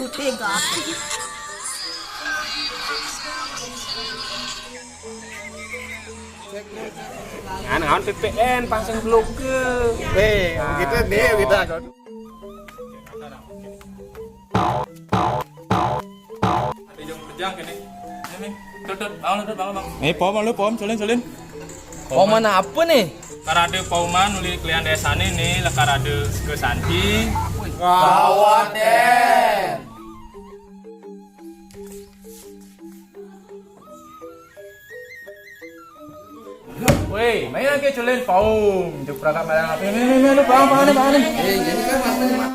Putih gapi. Anak PPN pasang blok ke. Begitu deh kita. Ada yang pejang kene. Ini, tut, bangun bang. Pom lu pom, culin. Pauman apa nih? Karade pauman uli klian desa nih, lah karade ke Santi. Gawat Den. Woi, main lagi culin paum. Untuk perangkat malam api. Ini lu bang nih. Jadi kan maknanya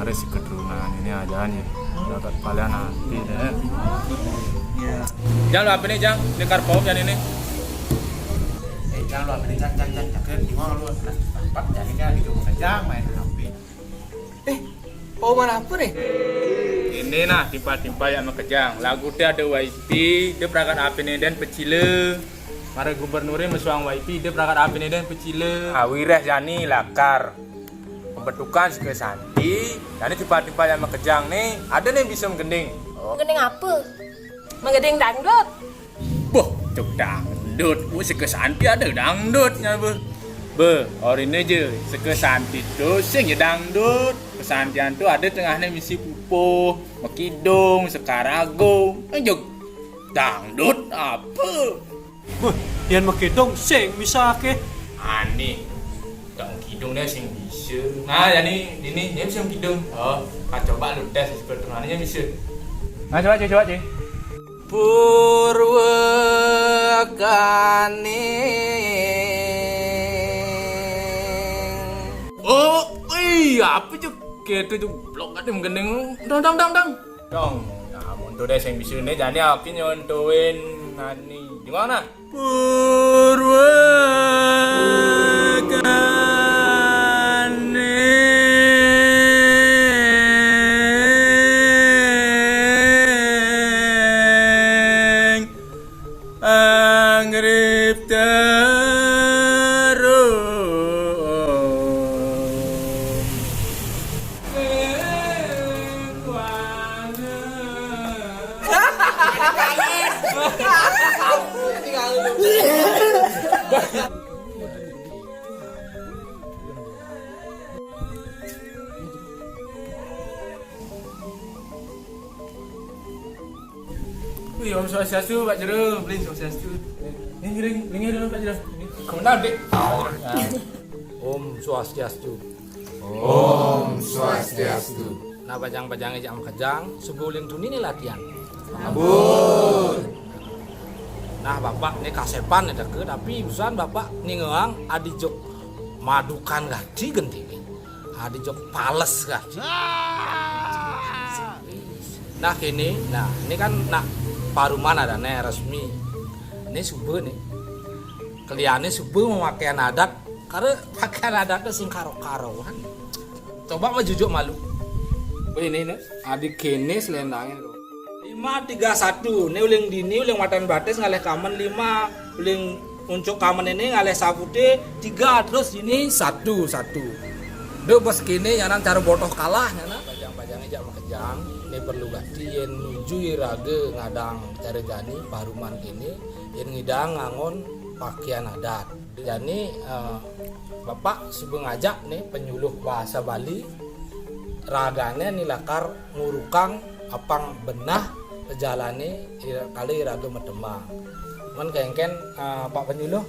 Hari si keturunan ini aja nih. Dapat kalian nanti deh. Jangan lu apa nih, Jang? Dekar paum yang ini. jangan lu ambil jangan di mana lu tempat jadinya di rumah aja main HP. Pauman apa nih? Ini nah timpa-timpa yang mekejang. Lagu dia ada YP, dia perangkat api nih dan pecile. Para gubernurnya mesuang YP, dia perangkat api nih dan pecile. Awireh jani lakar. Pembentukan ke Santi. Dan ini timpa-timpa yang mekejang nih, ada nih bisa menggending. Menggending apa? Menggending dangdut. Boh, cuk dangdut. Seke Santi ada dangdutnya, hari ini aja, seke Santi tuh sing ya dangdut. Kesantian tuh ada tengahnya misi pupuh, mekidung, sekarago. Anjuk dangdut apa? Yan makidong sing misake. Ani, dang kidungnya sing bisa. Nah, ini dia bisa mekidung. Oh, coba lu tes sepertinya bisa. Nah, coba. Oh, apa cuk? Gitu cuk, blok ada menggendeng. Dong. Dong, nah, untuk deh yang bisa ini jadi aku nyontoin nani. Di mana? Angrip Wih, Om Swastiastu, Pak Jero, beli Swastiastu. Ini ring dulu Pak Jero. Komentar, Dek. Om Swastiastu. Om Swastiastu. Nah, pajang-pajang jam kejang, sebuling tuni ini latihan. Abun. Nah, Bapak ini kasepan ya deket, tapi usan Bapak nih ngeang adijok madukan gaji gentini. Adijok pales gaji. Nah, ini kan paruman ada nih resmi. Ini subuh nih. Kelihatannya subuh memakai adat, karena pakaian adatnya sing karo-karoan. Coba mah jujur malu. Ini adik kene selendangnya. 5-3-1. Ini uling dini, uling matan batis ngalih kamen 5, uling uncuk kamen ini ngalih sapute 3, terus ini 1. Duk bos kini nyanan cara botoh kalah nyanan. Pajang-pajangnya jak makejang. Ini perlu ganti yang nuju irage ngadang cari gani paruman kini yang ngidang ngangon pakaian adat. Jadi Bapak sebelum ngajak nih penyuluh bahasa Bali ragane nih lakar ngurukang apang benah pejalane kali raga medemang. Man kengken Pak penyuluh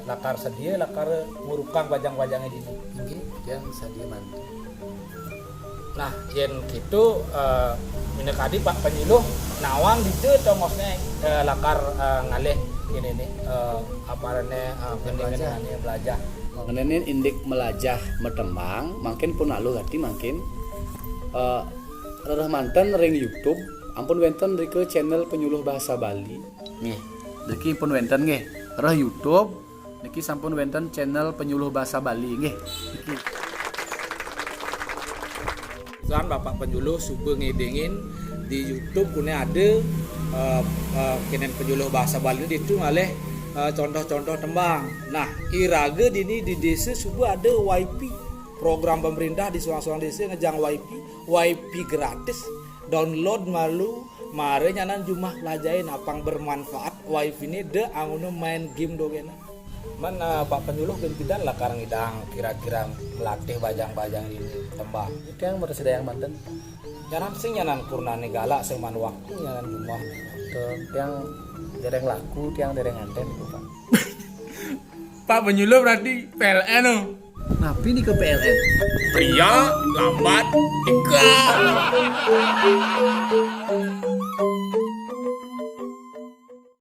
lakar sedia lakar ngurukang pajang-pajangnya dini. Ini yang sadia mantu. Nah, yen gitu minekadi Pak penyuluh nawang dice tongosnya lakar ngalih ini nih pendingan belajar. Mengenai indik melajah medemang, makin pun lalu hati makin rerah manten ring YouTube, ampun wenten rike channel penyuluh bahasa Bali. Nih, niki pun wenten nggih, rerah YouTube, niki sampun wenten channel penyuluh bahasa Bali nggih. Niki. Kan Bapak penyuluh subuh ngidengin di YouTube punya ada kenen penyuluh bahasa Bali itu ngalih contoh-contoh tembang. Nah, irage dini di desa sudah ada WiFi, program pemerintah di suang-suang desa ngejang WiFi gratis. Download malu mare nyanan jumlah pelajai napang bermanfaat WiFi ini de angunu main game dogena. Mana Pak Penyuluh genpidan lah karang idang kira-kira melatih bajang-bajang ini tembang. Itu yang bersedia yang manten. Nyanan sing nyanan kurnane galak seman waktu nyanan jumlah. Tuh, yang dereng laku, yang dereng anten Pak. Pak Penyuluh berarti PLN oh. Napi nih ke PLN. Pria lambat nikah.